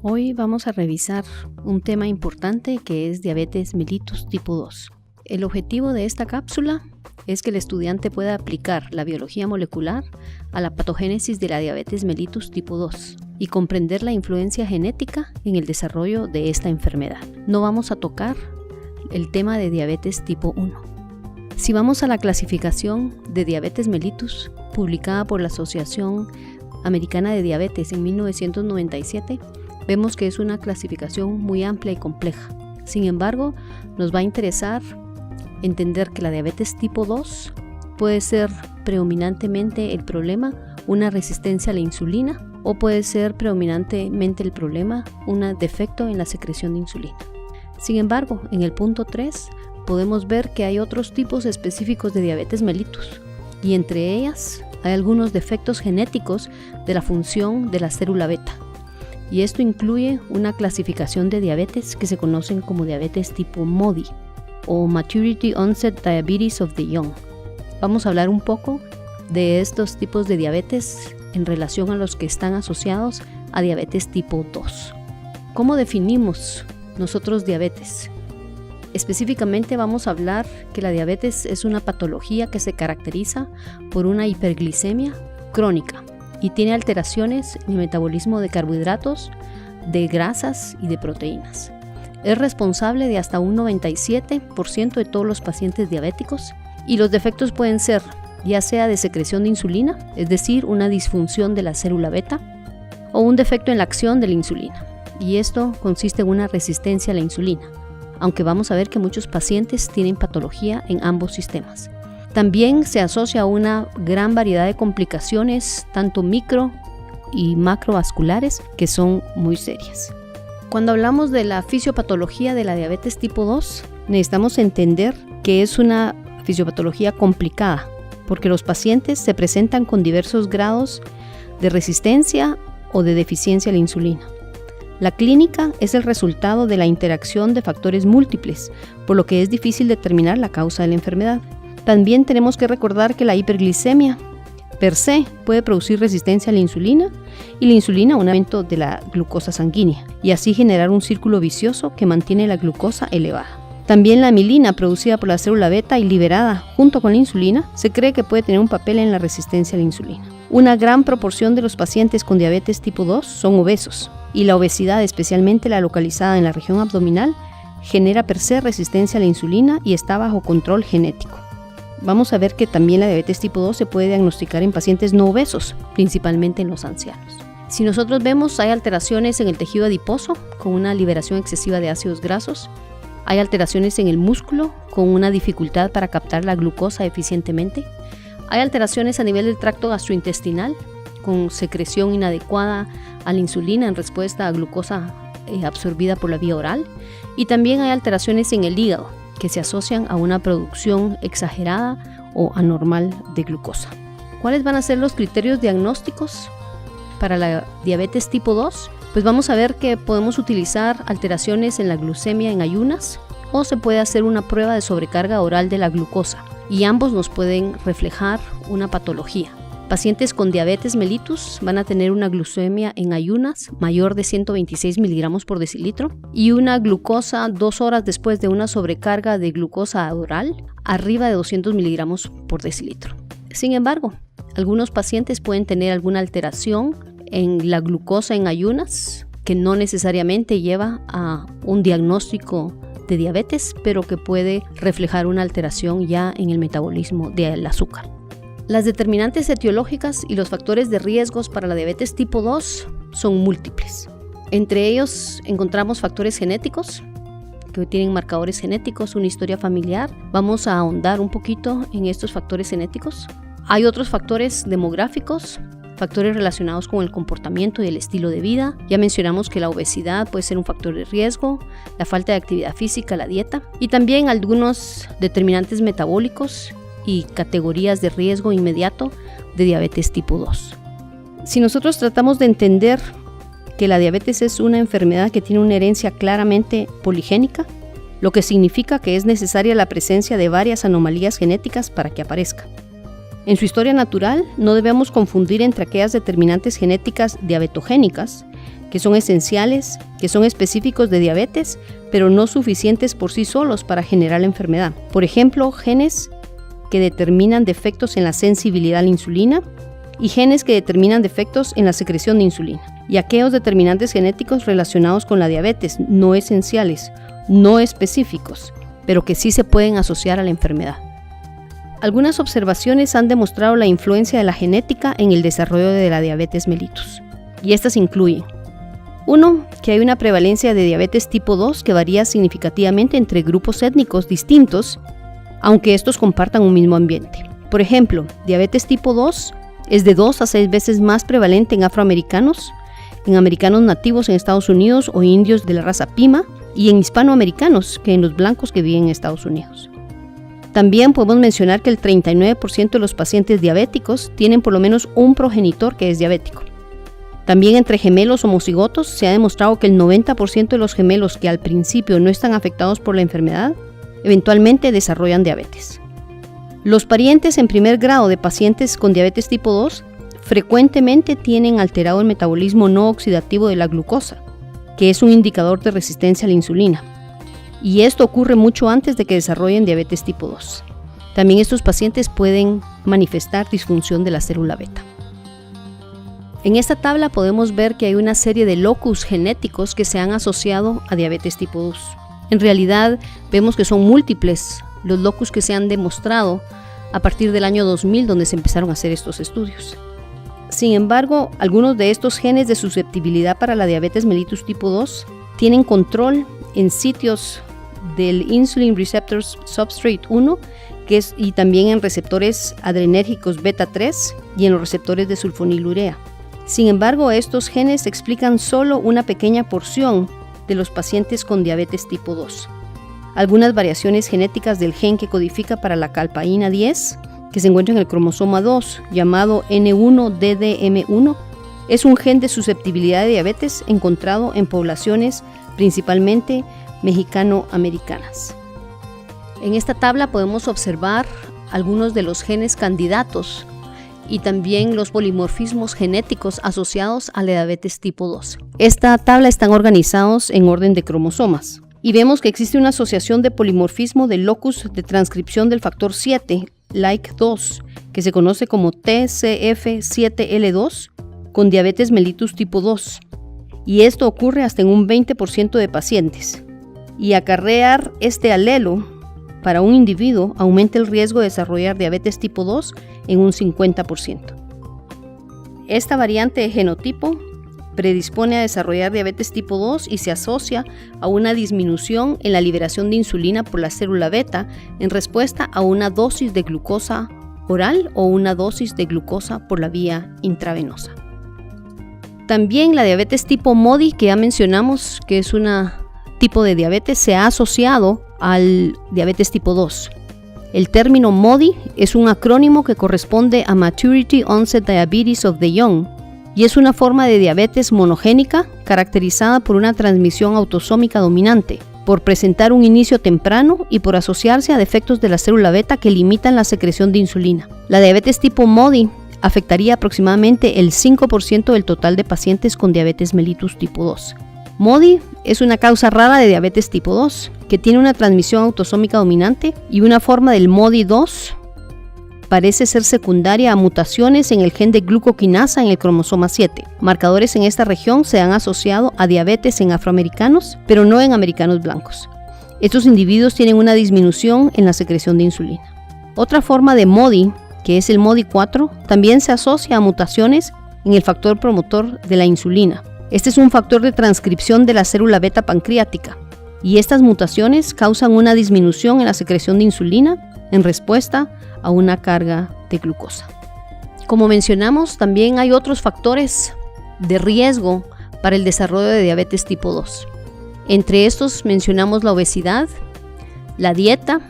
Hoy vamos a revisar un tema importante que es diabetes mellitus tipo 2. El objetivo de esta cápsula es que el estudiante pueda aplicar la biología molecular a la patogénesis de la diabetes mellitus tipo 2 y comprender la influencia genética en el desarrollo de esta enfermedad. No vamos a tocar el tema de diabetes tipo 1. Si vamos a la clasificación de diabetes mellitus publicada por la Asociación Americana de Diabetes en 1997, vemos que es una clasificación muy amplia y compleja. Sin embargo, nos va a interesar entender que la diabetes tipo 2 puede ser predominantemente el problema una resistencia a la insulina o puede ser predominantemente el problema un defecto en la secreción de insulina. Sin embargo, en el punto 3 podemos ver que hay otros tipos específicos de diabetes mellitus y entre ellas hay algunos defectos genéticos de la función de la célula beta. Y esto incluye una clasificación de diabetes que se conocen como diabetes tipo MODY o Maturity Onset Diabetes of the Young. Vamos a hablar un poco de estos tipos de diabetes en relación a los que están asociados a diabetes tipo 2. ¿Cómo definimos nosotros diabetes? Específicamente vamos a hablar que la diabetes es una patología que se caracteriza por una hiperglicemia crónica y tiene alteraciones en el metabolismo de carbohidratos, de grasas y de proteínas. Es responsable de hasta un 97% de todos los pacientes diabéticos y los defectos pueden ser ya sea de secreción de insulina, es decir, una disfunción de la célula beta, o un defecto en la acción de la insulina. Y esto consiste en una resistencia a la insulina, aunque vamos a ver que muchos pacientes tienen patología en ambos sistemas. También se asocia a una gran variedad de complicaciones, tanto micro y macrovasculares, que son muy serias. Cuando hablamos de la fisiopatología de la diabetes tipo 2, necesitamos entender que es una fisiopatología complicada, porque los pacientes se presentan con diversos grados de resistencia o de deficiencia a la insulina. La clínica es el resultado de la interacción de factores múltiples, por lo que es difícil determinar la causa de la enfermedad. También tenemos que recordar que la hiperglicemia per se puede producir resistencia a la insulina y la insulina un aumento de la glucosa sanguínea y así generar un círculo vicioso que mantiene la glucosa elevada. También la amilina producida por la célula beta y liberada junto con la insulina se cree que puede tener un papel en la resistencia a la insulina. Una gran proporción de los pacientes con diabetes tipo 2 son obesos y la obesidad, especialmente la localizada en la región abdominal, genera per se resistencia a la insulina y está bajo control genético. Vamos a ver que también la diabetes tipo 2 se puede diagnosticar en pacientes no obesos, principalmente en los ancianos. Si nosotros vemos, hay alteraciones en el tejido adiposo con una liberación excesiva de ácidos grasos. Hay alteraciones en el músculo con una dificultad para captar la glucosa eficientemente. Hay alteraciones a nivel del tracto gastrointestinal con secreción inadecuada a la insulina en respuesta a glucosa absorbida por la vía oral. Y también hay alteraciones en el hígado que se asocian a una producción exagerada o anormal de glucosa. ¿Cuáles van a ser los criterios diagnósticos para la diabetes tipo 2? Pues vamos a ver que podemos utilizar alteraciones en la glucemia en ayunas o se puede hacer una prueba de sobrecarga oral de la glucosa y ambos nos pueden reflejar una patología. Pacientes con diabetes mellitus van a tener una glucemia en ayunas mayor de 126 miligramos por decilitro y una glucosa 2 horas después de una sobrecarga de glucosa oral arriba de 200 miligramos por decilitro. Sin embargo, algunos pacientes pueden tener alguna alteración en la glucosa en ayunas que no necesariamente lleva a un diagnóstico de diabetes, pero que puede reflejar una alteración ya en el metabolismo del azúcar. Las determinantes etiológicas y los factores de riesgos para la diabetes tipo 2 son múltiples. Entre ellos encontramos factores genéticos, que tienen marcadores genéticos, una historia familiar. Vamos a ahondar un poquito en estos factores genéticos. Hay otros factores demográficos, factores relacionados con el comportamiento y el estilo de vida. Ya mencionamos que la obesidad puede ser un factor de riesgo, la falta de actividad física, la dieta, y también algunos determinantes metabólicos y categorías de riesgo inmediato de diabetes tipo 2. Si nosotros tratamos de entender que la diabetes es una enfermedad que tiene una herencia claramente poligénica, lo que significa que es necesaria la presencia de varias anomalías genéticas para que aparezca. En su historia natural, no debemos confundir entre aquellas determinantes genéticas diabetogénicas que son esenciales, que son específicos de diabetes, pero no suficientes por sí solos para generar la enfermedad. Por ejemplo, genes que determinan defectos en la sensibilidad a la insulina y genes que determinan defectos en la secreción de insulina. Y aquellos determinantes genéticos relacionados con la diabetes no esenciales, no específicos, pero que sí se pueden asociar a la enfermedad. Algunas observaciones han demostrado la influencia de la genética en el desarrollo de la diabetes mellitus, y estas incluyen: 1. Que hay una prevalencia de diabetes tipo 2 que varía significativamente entre grupos étnicos distintos, aunque estos compartan un mismo ambiente. Por ejemplo, diabetes tipo 2 es de 2 a 6 veces más prevalente en afroamericanos, en americanos nativos en Estados Unidos o indios de la raza Pima, y en hispanoamericanos que en los blancos que viven en Estados Unidos. También podemos mencionar que el 39% de los pacientes diabéticos tienen por lo menos un progenitor que es diabético. También entre gemelos homocigotos se ha demostrado que el 90% de los gemelos que al principio no están afectados por la enfermedad, eventualmente desarrollan diabetes. Los parientes en primer grado de pacientes con diabetes tipo 2 frecuentemente tienen alterado el metabolismo no oxidativo de la glucosa, que es un indicador de resistencia a la insulina. Y esto ocurre mucho antes de que desarrollen diabetes tipo 2. También estos pacientes pueden manifestar disfunción de la célula beta. En esta tabla podemos ver que hay una serie de locus genéticos que se han asociado a diabetes tipo 2. En realidad, vemos que son múltiples los locus que se han demostrado a partir del año 2000, donde se empezaron a hacer estos estudios. Sin embargo, algunos de estos genes de susceptibilidad para la diabetes mellitus tipo 2 tienen control en sitios del Insulin Receptor Substrate 1, y también en receptores adrenérgicos beta 3 y en los receptores de sulfonilurea. Sin embargo, estos genes explican solo una pequeña porción de los pacientes con diabetes tipo 2. Algunas variaciones genéticas del gen que codifica para la calpaína 10, que se encuentra en el cromosoma 2, llamado N1-DDM1, es un gen de susceptibilidad de diabetes encontrado en poblaciones principalmente mexicano-americanas. En esta tabla podemos observar algunos de los genes candidatos y también los polimorfismos genéticos asociados a la diabetes tipo 2. Esta tabla están organizados en orden de cromosomas y vemos que existe una asociación de polimorfismo del locus de transcripción del factor 7, LIKE2, que se conoce como TCF7L2, con diabetes mellitus tipo 2. Y esto ocurre hasta en un 20% de pacientes. Y acarrear este alelo para un individuo aumenta el riesgo de desarrollar diabetes tipo 2 en un 50%. Esta variante de genotipo predispone a desarrollar diabetes tipo 2 y se asocia a una disminución en la liberación de insulina por la célula beta en respuesta a una dosis de glucosa oral o una dosis de glucosa por la vía intravenosa. También la diabetes tipo MODY, que ya mencionamos, que es un tipo de diabetes, se ha asociado al diabetes tipo 2. El término MODY es un acrónimo que corresponde a Maturity Onset Diabetes of the Young y es una forma de diabetes monogénica caracterizada por una transmisión autosómica dominante, por presentar un inicio temprano y por asociarse a defectos de la célula beta que limitan la secreción de insulina. La diabetes tipo MODY afectaría aproximadamente el 5% del total de pacientes con diabetes mellitus tipo 2. MODY es una causa rara de diabetes tipo 2, que tiene una transmisión autosómica dominante y una forma del MODY2 parece ser secundaria a mutaciones en el gen de glucoquinasa en el cromosoma 7. Marcadores en esta región se han asociado a diabetes en afroamericanos, pero no en americanos blancos. Estos individuos tienen una disminución en la secreción de insulina. Otra forma de MODY, que es el MODY4, también se asocia a mutaciones en el factor promotor de la insulina. Este es un factor de transcripción de la célula beta pancreática y estas mutaciones causan una disminución en la secreción de insulina en respuesta a una carga de glucosa. Como mencionamos, también hay otros factores de riesgo para el desarrollo de diabetes tipo 2. Entre estos mencionamos la obesidad, la dieta,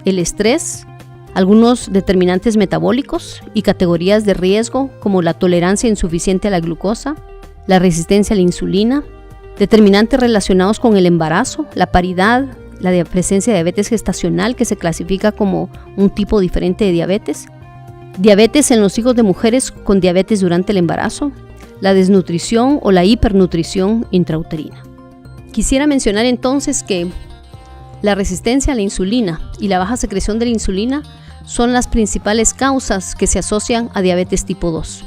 el estrés, algunos determinantes metabólicos y categorías de riesgo como la tolerancia insuficiente a la glucosa, la resistencia a la insulina, determinantes relacionados con el embarazo, la paridad, la presencia de diabetes gestacional, que se clasifica como un tipo diferente de diabetes, diabetes en los hijos de mujeres con diabetes durante el embarazo, la desnutrición o la hipernutrición intrauterina. Quisiera mencionar entonces que la resistencia a la insulina y la baja secreción de la insulina son las principales causas que se asocian a diabetes tipo 2.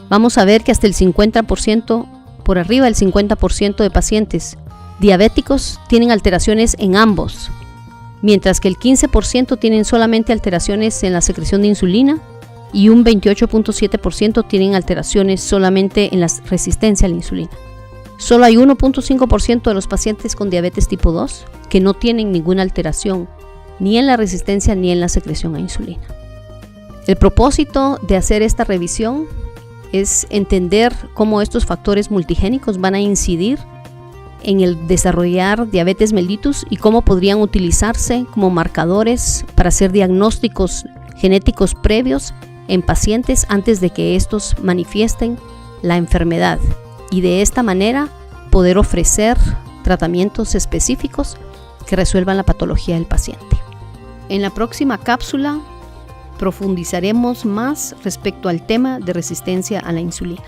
Vamos a ver que hasta el 50%, por arriba del 50% de pacientes diabéticos tienen alteraciones en ambos, mientras que el 15% tienen solamente alteraciones en la secreción de insulina y un 28.7% tienen alteraciones solamente en la resistencia a la insulina. Solo hay 1.5% de los pacientes con diabetes tipo 2 que no tienen ninguna alteración, ni en la resistencia ni en la secreción a insulina. El propósito de hacer esta revisión es entender cómo estos factores multigénicos van a incidir en el desarrollar diabetes mellitus y cómo podrían utilizarse como marcadores para hacer diagnósticos genéticos previos en pacientes antes de que estos manifiesten la enfermedad, y de esta manera poder ofrecer tratamientos específicos que resuelvan la patología del paciente. En la próxima cápsula profundizaremos más respecto al tema de resistencia a la insulina.